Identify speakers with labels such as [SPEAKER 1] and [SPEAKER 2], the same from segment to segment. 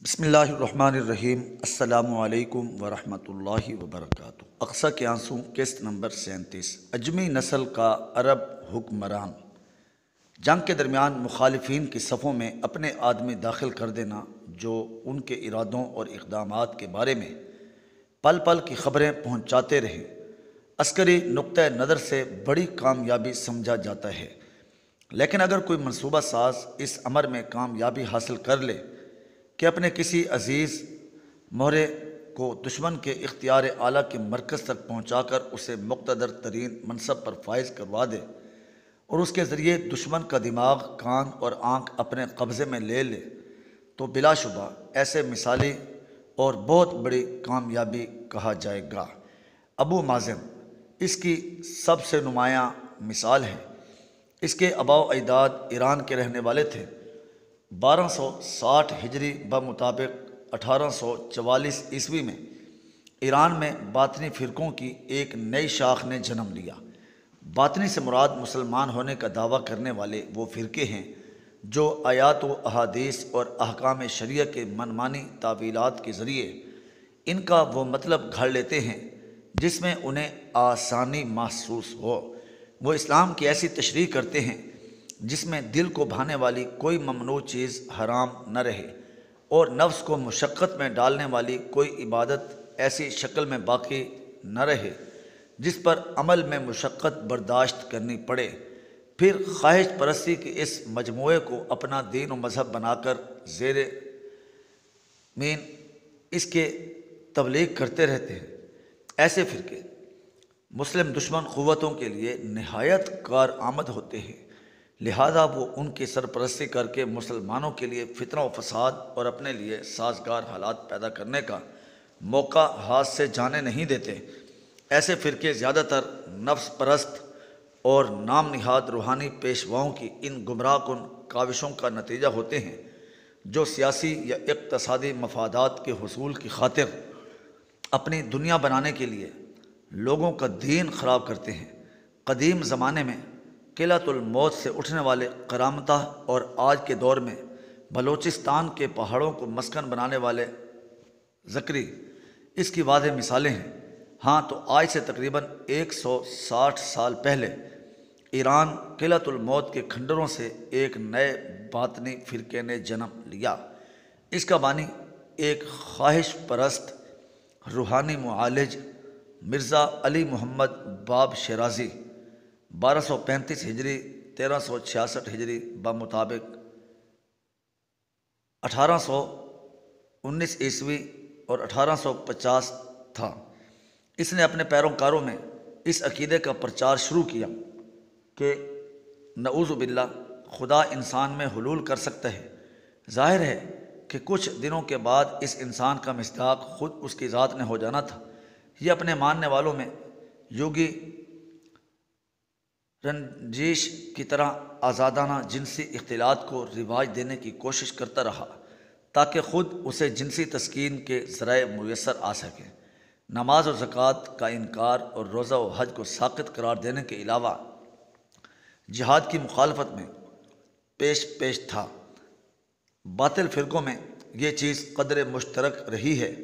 [SPEAKER 1] بسم اللہ الرحمن الرحیم۔ السلام علیکم ورحمۃ اللہ وبرکاتہ۔ اقصی کے آنسو، قسط نمبر 37۔ اجمی نسل کا عرب حکمران۔ جنگ کے درمیان مخالفین کی صفوں میں اپنے آدمی داخل کر دینا، جو ان کے ارادوں اور اقدامات کے بارے میں پل پل کی خبریں پہنچاتے رہے، عسکری نقطہ نظر سے بڑی کامیابی سمجھا جاتا ہے۔ لیکن اگر کوئی منصوبہ ساز اس امر میں کامیابی حاصل کر لے کہ اپنے کسی عزیز مہرے کو دشمن کے اختیار اعلیٰ کے مرکز تک پہنچا کر اسے مقتدر ترین منصب پر فائز کروا دے اور اس کے ذریعے دشمن کا دماغ، کان اور آنکھ اپنے قبضے میں لے لے، تو بلا شبہ ایسے مثالی اور بہت بڑی کامیابی کہا جائے گا۔ ابو مازن اس کی سب سے نمایاں مثال ہے۔ اس کے آباء و اجداد ایران کے رہنے والے تھے۔ 1260 ہجری بمطابق 1844 عیسوی میں ایران میں باطنی فرقوں کی ایک نئی شاخ نے جنم لیا۔ باطنی سے مراد مسلمان ہونے کا دعویٰ کرنے والے وہ فرقے ہیں جو آیات و احادیث اور احکام شریعہ کے منمانی تعویلات کے ذریعے ان کا وہ مطلب گھڑ لیتے ہیں جس میں انہیں آسانی محسوس ہو۔ وہ اسلام کی ایسی تشریح کرتے ہیں جس میں دل کو بھانے والی کوئی ممنوع چیز حرام نہ رہے اور نفس کو مشقت میں ڈالنے والی کوئی عبادت ایسی شکل میں باقی نہ رہے جس پر عمل میں مشقت برداشت کرنی پڑے۔ پھر خواہش پرستی کے اس مجموعے کو اپنا دین و مذہب بنا کر زیر مین اس کے تبلیغ کرتے رہتے ہیں۔ ایسے فرقے مسلم دشمن قوتوں کے لیے نہایت کارآمد ہوتے ہیں، لہذا وہ ان کی سرپرستی کر کے مسلمانوں کے لیے فتنہ و فساد اور اپنے لیے سازگار حالات پیدا کرنے کا موقع ہاتھ سے جانے نہیں دیتے۔ ایسے فرقے زیادہ تر نفس پرست اور نام نہاد روحانی پیشواؤں کی ان گمراہ کن کاوشوں کا نتیجہ ہوتے ہیں جو سیاسی یا اقتصادی مفادات کے حصول کی خاطر اپنی دنیا بنانے کے لیے لوگوں کا دین خراب کرتے ہیں۔ قدیم زمانے میں قلعۃ الموت سے اٹھنے والے کرامتہ اور آج کے دور میں بلوچستان کے پہاڑوں کو مسکن بنانے والے زکری اس کی واضح مثالیں ہیں۔ ہاں تو آج سے تقریباً 160 سال پہلے ایران قلعۃ الموت کے کھنڈروں سے ایک نئے باطنی فرقے نے جنم لیا۔ اس کا بانی ایک خواہش پرست روحانی معالج مرزا علی محمد باب شیرازی 1235 ہجری 1366 ہجری بمطابق 1819 عیسوی اور 1850 تھا۔ اس نے اپنے پیروکاروں میں اس عقیدے کا پرچار شروع کیا کہ نعوذ باللہ خدا انسان میں حلول کر سکتا ہے۔ ظاہر ہے کہ کچھ دنوں کے بعد اس انسان کا مصداق خود اس کی ذات نے ہو جانا تھا۔ یہ اپنے ماننے والوں میں یوگی رنجیش کی طرح آزادانہ جنسی اختلاط کو رواج دینے کی کوشش کرتا رہا تاکہ خود اسے جنسی تسکین کے ذرائع میسر آ سکیں۔ نماز و زکوٰۃ کا انکار اور روزہ و حج کو ساقط قرار دینے کے علاوہ جہاد کی مخالفت میں پیش تھا۔ باطل فرقوں میں یہ چیز قدر مشترک رہی ہے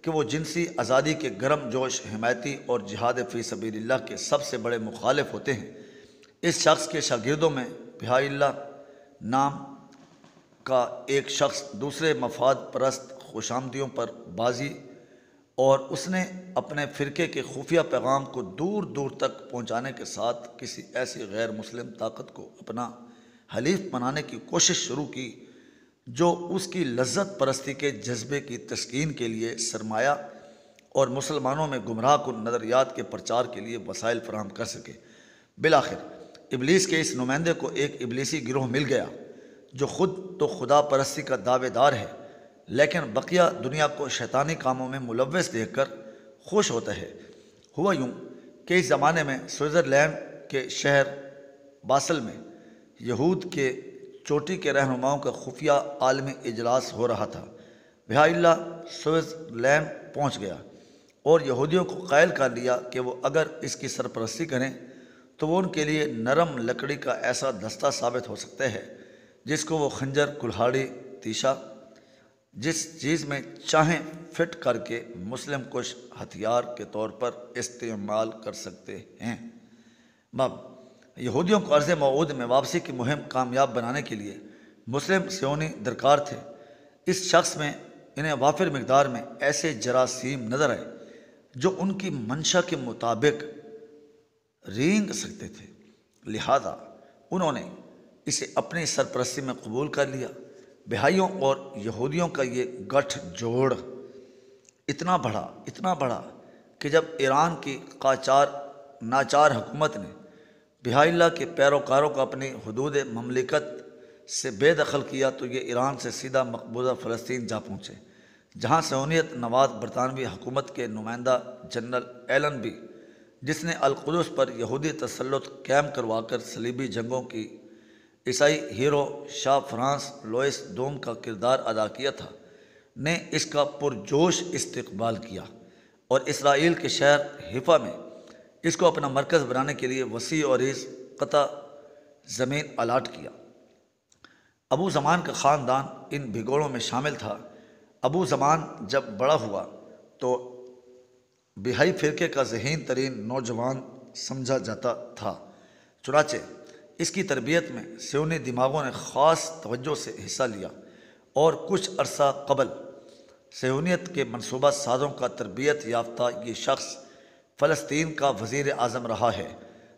[SPEAKER 1] کہ وہ جنسی آزادی کے گرم جوش حمایتی اور جہاد فی سبیل اللہ کے سب سے بڑے مخالف ہوتے ہیں۔ اس شخص کے شاگردوں میں بہاء اللہ نام کا ایک شخص دوسرے مفاد پرست خوشامدیوں پر بازی اور اس نے اپنے فرقے کے خفیہ پیغام کو دور دور تک پہنچانے کے ساتھ کسی ایسی غیر مسلم طاقت کو اپنا حلیف بنانے کی کوشش شروع کی جو اس کی لذت پرستی کے جذبے کی تسکین کے لیے سرمایہ اور مسلمانوں میں گمراہ کن نظریات کے پرچار کے لیے وسائل فراہم کر سکے۔ بالآخر ابلیس کے اس نمائندے کو ایک ابلیسی گروہ مل گیا جو خود تو خدا پرستی کا دعوے دار ہے لیکن بقیہ دنیا کو شیطانی کاموں میں ملوث دیکھ کر خوش ہوتا ہے۔ ہوا یوں کہ اس زمانے میں سوئٹزرلینڈ کے شہر باسل میں یہود کے چوٹی کے رہنماؤں کا خفیہ عالمی اجلاس ہو رہا تھا۔ بہاء اللہ سوئٹزرلینڈ پہنچ گیا اور یہودیوں کو قائل کر لیا کہ وہ اگر اس کی سرپرستی کریں تو وہ ان کے لیے نرم لکڑی کا ایسا دستہ ثابت ہو سکتا ہے جس کو وہ خنجر، کلہاڑی، تیشہ جس چیز میں چاہیں فٹ کر کے مسلم کش ہتھیار کے طور پر استعمال کر سکتے ہیں۔ باب یہودیوں کو ارض موعود میں واپسی کی مہم کامیاب بنانے کے لیے مسلم صہیونی درکار تھے۔ اس شخص میں انہیں وافر مقدار میں ایسے جراثیم نظر آئے جو ان کی منشا کے مطابق رینگ سکتے تھے، لہذا انہوں نے اسے اپنی سرپرستی میں قبول کر لیا۔ بہائیوں اور یہودیوں کا یہ گٹھ جوڑ اتنا بڑھا کہ جب ایران کی ناچار حکومت نے بہائی اللہ کے پیروکاروں کو اپنی حدود مملکت سے بے دخل کیا تو یہ ایران سے سیدھا مقبوضہ فلسطین جا پہنچے، جہاں صہیونیت نواز برطانوی حکومت کے نمائندہ جنرل ایلن بی، جس نے القدس پر یہودی تسلط قائم کروا کر صلیبی جنگوں کی عیسائی ہیرو شاہ فرانس لوئس دوم کا کردار ادا کیا تھا، نے اس کا پرجوش استقبال کیا اور اسرائیل کے شہر حیفا میں اس کو اپنا مرکز بنانے کے لیے وسیع اور عریض قطع زمین الاٹ کیا۔ ابو زمان کا خاندان ان بھگوڑوں میں شامل تھا۔ ابو زمان جب بڑا ہوا تو بہائی فرقے کا ذہین ترین نوجوان سمجھا جاتا تھا، چنانچہ اس کی تربیت میں صہیونی دماغوں نے خاص توجہ سے حصہ لیا اور کچھ عرصہ قبل صہیونیت کے منصوبہ سازوں کا تربیت یافتہ یہ شخص فلسطین کا وزیر اعظم رہا ہے،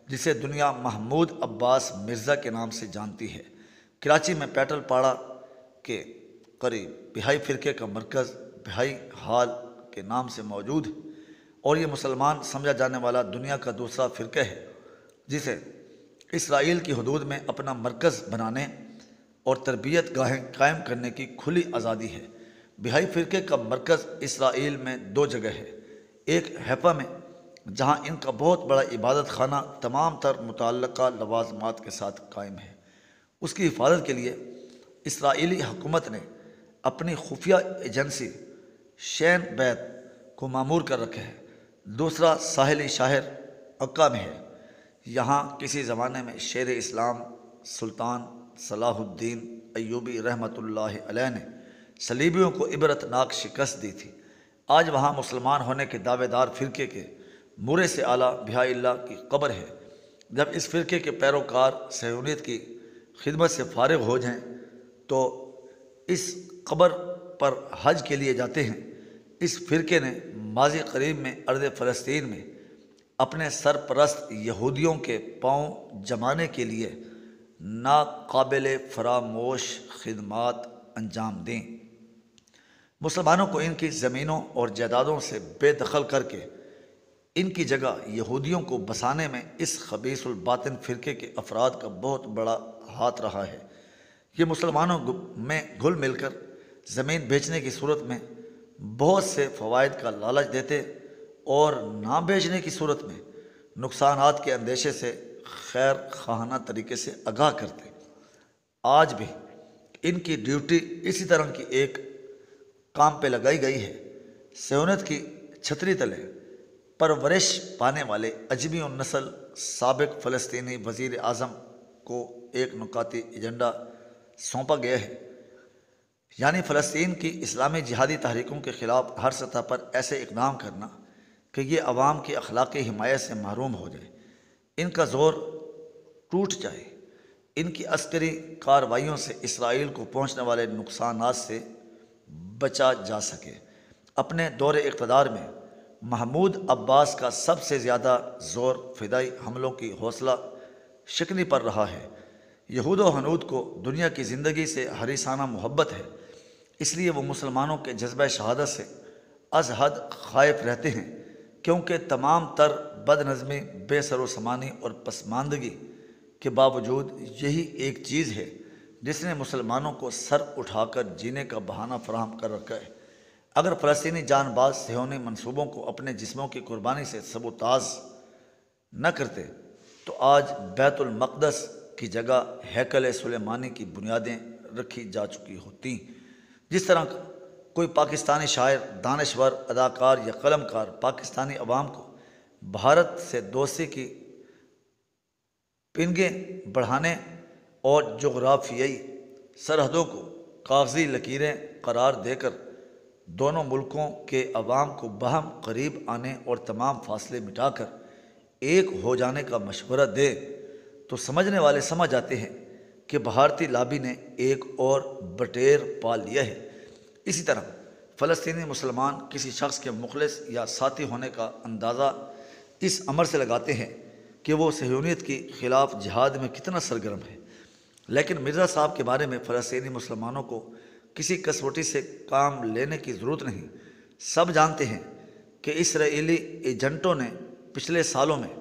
[SPEAKER 1] جسے دنیا محمود عباس مرزا کے نام سے جانتی ہے۔ کراچی میں پیٹل پاڑا کے قریب بہائی فرقے کا مرکز بہائی ہال کے نام سے موجود ہے اور یہ مسلمان سمجھا جانے والا دنیا کا دوسرا فرقہ ہے جسے اسرائیل کی حدود میں اپنا مرکز بنانے اور تربیت گاہیں قائم کرنے کی کھلی آزادی ہے۔ بہائی فرقے کا مرکز اسرائیل میں دو جگہ ہے، ایک حیفا میں جہاں ان کا بہت بڑا عبادت خانہ تمام تر متعلقہ لوازمات کے ساتھ قائم ہے۔ اس کی حفاظت کے لیے اسرائیلی حکومت نے اپنی خفیہ ایجنسی شین بیت کو مامور کر رکھا ہے۔ دوسرا ساحلی شہر عکا میں ہے۔ یہاں کسی زمانے میں شیر اسلام سلطان صلاح الدین ایوبی رحمۃ اللہ علیہ نے صلیبیوں کو عبرتناک شکست دی تھی۔ آج وہاں مسلمان ہونے کے دعوے دار فرقے کے مورے سے اعلیٰ بہائی اللہ کی قبر ہے۔ جب اس فرقے کے پیروکار صہیونیت کی خدمت سے فارغ ہو جائیں تو اس قبر پر حج کے لیے جاتے ہیں۔ اس فرقے نے ماضی قریب میں ارض فلسطین میں اپنے سرپرست یہودیوں کے پاؤں جمانے کے لیے ناقابل فراموش خدمات انجام دیں۔ مسلمانوں کو ان کی زمینوں اور جائیدادوں سے بے دخل کر کے ان کی جگہ یہودیوں کو بسانے میں اس خبیث الباطن فرقے کے افراد کا بہت بڑا ہاتھ رہا ہے۔ یہ مسلمانوں میں گھل مل کر زمین بیچنے کی صورت میں بہت سے فوائد کا لالچ دیتے اور نہ بیچنے کی صورت میں نقصانات کے اندیشے سے خیر خواہانہ طریقے سے آگاہ کرتے۔ آج بھی ان کی ڈیوٹی اسی طرح کی ایک کام پہ لگائی گئی ہے۔ صہیونیت کی چھتری تلے پرورش پانے والے اجمی النسل سابق فلسطینی وزیر اعظم کو ایک نکاتی ایجنڈا سونپا گیا ہے، یعنی فلسطین کی اسلامی جہادی تحریکوں کے خلاف ہر سطح پر ایسے اقدام کرنا کہ یہ عوام کی اخلاقی حمایت سے محروم ہو جائے، ان کا زور ٹوٹ جائے، ان کی عسکری کارروائیوں سے اسرائیل کو پہنچنے والے نقصانات سے بچا جا سکے۔ اپنے دور اقتدار میں محمود عباس کا سب سے زیادہ زور فدائی حملوں کی حوصلہ شکنی پر رہا ہے۔ یہود و ہنود کو دنیا کی زندگی سے حریصانہ محبت ہے، اس لیے وہ مسلمانوں کے جذبہ شہادت سے از حد خائف رہتے ہیں، کیونکہ تمام تر بد نظمی، بے سر و سامانی اور پسماندگی کے باوجود یہی ایک چیز ہے جس نے مسلمانوں کو سر اٹھا کر جینے کا بہانہ فراہم کر رکھا ہے۔ اگر فلسطینی جان باز صہیونی منصوبوں کو اپنے جسموں کی قربانی سے سبوتاژ نہ کرتے تو آج بیت المقدس کی جگہ ہیکل سلیمانی کی بنیادیں رکھی جا چکی ہوتی۔ جس طرح کوئی پاکستانی شاعر، دانشور، اداکار یا قلم کار پاکستانی عوام کو بھارت سے دوستی کی پنگیں بڑھانے اور جغرافیائی سرحدوں کو کاغذی لکیریں قرار دے کر دونوں ملکوں کے عوام کو باہم قریب آنے اور تمام فاصلے مٹا کر ایک ہو جانے کا مشورہ دے تو سمجھنے والے سمجھ جاتے ہیں کہ بھارتی لابی نے ایک اور بٹیر پا لیا ہے۔ اسی طرح فلسطینی مسلمان کسی شخص کے مخلص یا ساتھی ہونے کا اندازہ اس امر سے لگاتے ہیں کہ وہ صہیونیت کی خلاف جہاد میں کتنا سرگرم ہے، لیکن مرزا صاحب کے بارے میں فلسطینی مسلمانوں کو کسی کسوٹی سے کام لینے کی ضرورت نہیں۔ سب جانتے ہیں کہ اسرائیلی ایجنٹوں نے پچھلے سالوں میں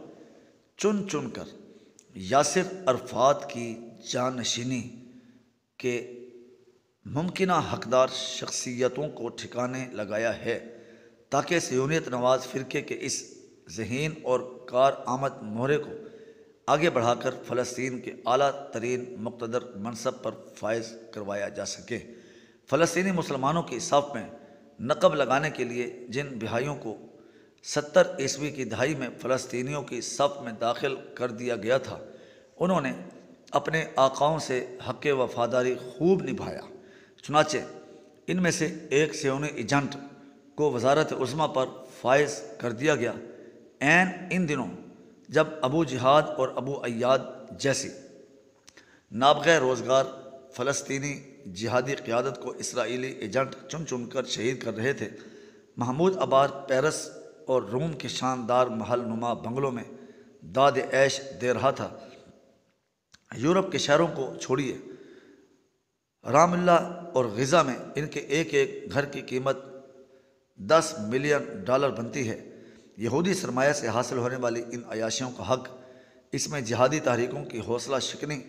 [SPEAKER 1] چن چن کر یاسر عرفات کی جانشینی کے ممکنہ حقدار شخصیتوں کو ٹھکانے لگایا ہے تاکہ صہیونیت نواز فرقے کے اس ذہین اور کارآمد مہرے کو آگے بڑھا کر فلسطین کے اعلیٰ ترین مقتدر منصب پر فائز کروایا جا سکے۔ فلسطینی مسلمانوں کی صف میں نقب لگانے کے لیے جن بہائیوں کو 70 کی دہائی میں فلسطینیوں کی صف میں داخل کر دیا گیا تھا، انہوں نے اپنے آقاؤں سے حق وفاداری خوب نبھایا۔ چنانچہ ان میں سے ایک صہیونی ایجنٹ کو وزارت عظمیٰ پر فائز کر دیا گیا۔ عین ان دنوں جب ابو جہاد اور ابو ایاد جیسی نابغہ روزگار فلسطینی جہادی قیادت کو اسرائیلی ایجنٹ چن چن کر شہید کر رہے تھے، محمود عباس پیرس اور روم کے شاندار محل نما بنگلوں میں داد عیش دے رہا تھا۔ یورپ کے شہروں کو چھوڑیے، رام اللہ اور غزہ میں ان کے ایک ایک گھر کی قیمت $10 ملین بنتی ہے۔ یہودی سرمایہ سے حاصل ہونے والی ان عیاشیوں کا حق اس میں جہادی تحریکوں کی حوصلہ شکنی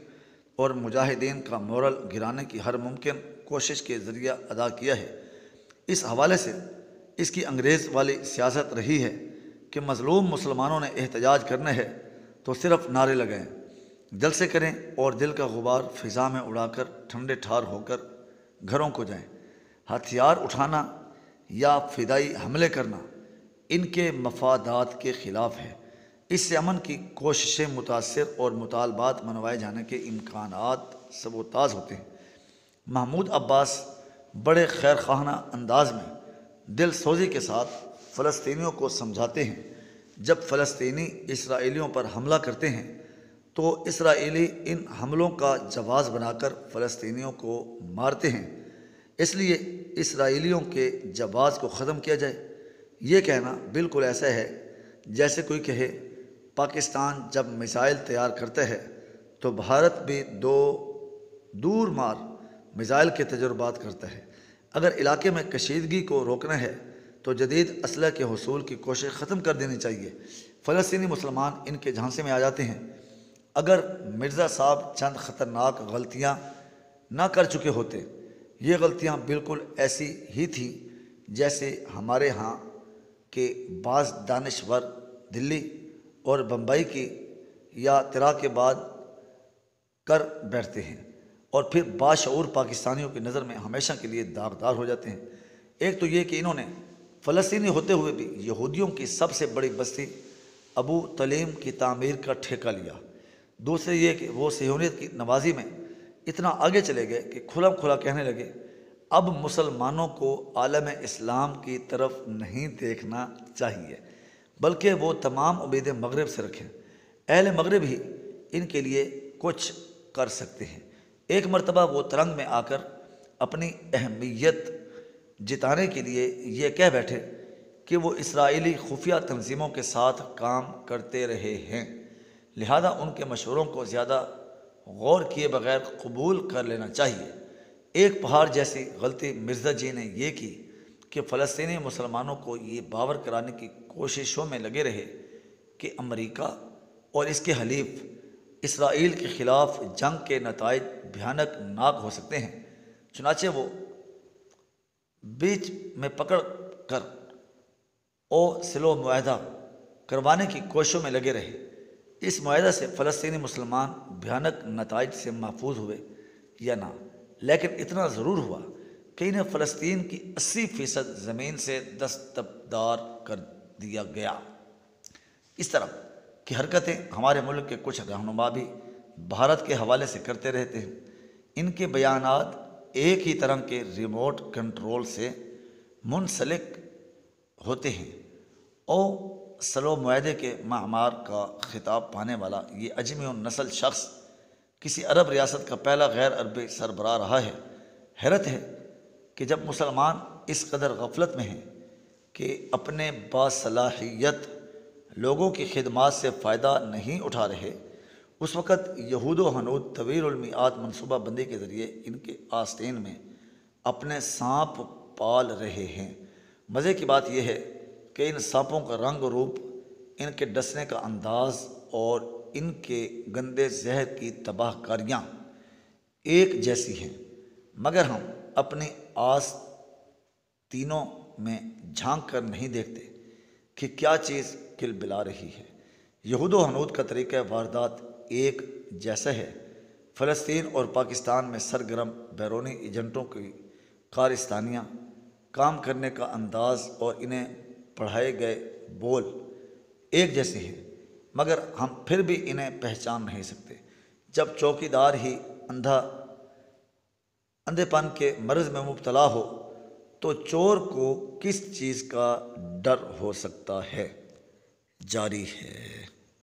[SPEAKER 1] اور مجاہدین کا مورل گرانے کی ہر ممکن کوشش کے ذریعہ ادا کیا ہے۔ اس حوالے سے اس کی انگریز والی سیاست رہی ہے کہ مظلوم مسلمانوں نے احتجاج کرنا ہے تو صرف نعرے لگائیں، جلسے کریں اور دل کا غبار فضا میں اڑا کر ٹھنڈے ٹھار ہو کر گھروں کو جائیں۔ ہتھیار اٹھانا یا فدائی حملے کرنا ان کے مفادات کے خلاف ہے۔ اس سے امن کی کوششیں متاثر اور مطالبات منوائے جانے کے امکانات سب و تاز ہوتے ہیں۔ محمود عباس بڑے خیر خواہانہ انداز میں دل سوزی کے ساتھ فلسطینیوں کو سمجھاتے ہیں۔ جب فلسطینی اسرائیلیوں پر حملہ کرتے ہیں تو اسرائیلی ان حملوں کا جواز بنا کر فلسطینیوں کو مارتے ہیں، اس لیے اسرائیلیوں کے جواز کو ختم کیا جائے۔ یہ کہنا بالکل ایسا ہے جیسے کوئی کہے پاکستان جب میزائل تیار کرتا ہے تو بھارت بھی دور مار میزائل کے تجربات کرتا ہے۔ اگر علاقے میں کشیدگی کو روکنا ہے تو جدید اسلحہ کے حصول کی کوشش ختم کر دینی چاہیے۔ فلسطینی مسلمان ان کے جھانسے میں آ جاتے ہیں۔ اگر مرزا صاحب چند خطرناک غلطیاں نہ کر چکے ہوتے، یہ غلطیاں بالکل ایسی ہی تھیں جیسے ہمارے ہاں کے بعض دانشور دلی اور بمبئی کی یا ترا کے بعد کر بیٹھتے ہیں اور پھر باشعور پاکستانیوں کی نظر میں ہمیشہ کے لیے داغدار ہو جاتے ہیں۔ ایک تو یہ کہ انہوں نے فلسطینی ہوتے ہوئے بھی یہودیوں کی سب سے بڑی بستی ابو تلیم کی تعمیر کا ٹھیکہ لیا۔ دوسرے یہ کہ وہ صہیونیت کی نوازی میں اتنا آگے چلے گئے کہ کھلم کھلا کہنے لگے اب مسلمانوں کو عالم اسلام کی طرف نہیں دیکھنا چاہیے بلکہ وہ تمام امید مغرب سے رکھیں، اہل مغرب ہی ان کے لیے کچھ کر سکتے ہیں۔ ایک مرتبہ وہ ترنگ میں آ کر اپنی اہمیت جتانے کے لیے یہ کہہ بیٹھے کہ وہ اسرائیلی خفیہ تنظیموں کے ساتھ کام کرتے رہے ہیں، لہذا ان کے مشوروں کو زیادہ غور کیے بغیر قبول کر لینا چاہیے۔ ایک پہاڑ جیسی غلطی مرزا جی نے یہ کی کہ فلسطینی مسلمانوں کو یہ باور کرانے کی کوششوں میں لگے رہے کہ امریکہ اور اس کے حلیف اسرائیل کے خلاف جنگ کے نتائج بھیانک ناک ہو سکتے ہیں۔ چنانچہ وہ بیچ میں پکڑ کر سلو معاہدہ کروانے کی کوششوں میں لگے رہے۔ اس معاہدہ سے فلسطینی مسلمان بھیانک نتائج سے محفوظ ہوئے یا نہ، لیکن اتنا ضرور ہوا کہ انہیں فلسطین کی 80% زمین سے دستبردار کر دیا گیا۔ اس طرح کی حرکتیں ہمارے ملک کے کچھ رہنما بھی بھارت کے حوالے سے کرتے رہتے ہیں۔ ان کے بیانات ایک ہی طرح کے ریموٹ کنٹرول سے منسلک ہوتے ہیں اور سلو معاہدے کے معمار کا خطاب پانے والا یہ اجمی النسل شخص کسی عرب ریاست کا پہلا غیر عربی سربراہ رہا ہے۔ حیرت ہے کہ جب مسلمان اس قدر غفلت میں ہیں کہ اپنے باصلاحیت لوگوں کی خدمات سے فائدہ نہیں اٹھا رہے، اس وقت یہود و ہنود طویل المیعاد منصوبہ بندی کے ذریعے ان کے آستین میں اپنے سانپ پال رہے ہیں۔ مزے کی بات یہ ہے کہ ان سانپوں کا رنگ و روپ، ان کے ڈسنے کا انداز اور ان کے گندے زہر کی تباہ کاریاں ایک جیسی ہیں، مگر ہم اپنی آستینوں میں جھانک کر نہیں دیکھتے کہ کیا چیز کلبلا رہی ہے۔ یہود و ہنود کا طریقہ واردات ایک جیسا ہے۔ فلسطین اور پاکستان میں سرگرم بیرونی ایجنٹوں کی کارستانیاں، کام کرنے کا انداز اور انہیں پڑھائے گئے بول ایک جیسے ہیں، مگر ہم پھر بھی انہیں پہچان نہیں سکتے۔ جب چوکی دار ہی اندھے پن کے مرض میں مبتلا ہو تو چور کو کس چیز کا ڈر ہو سکتا ہے؟ جاری ہے۔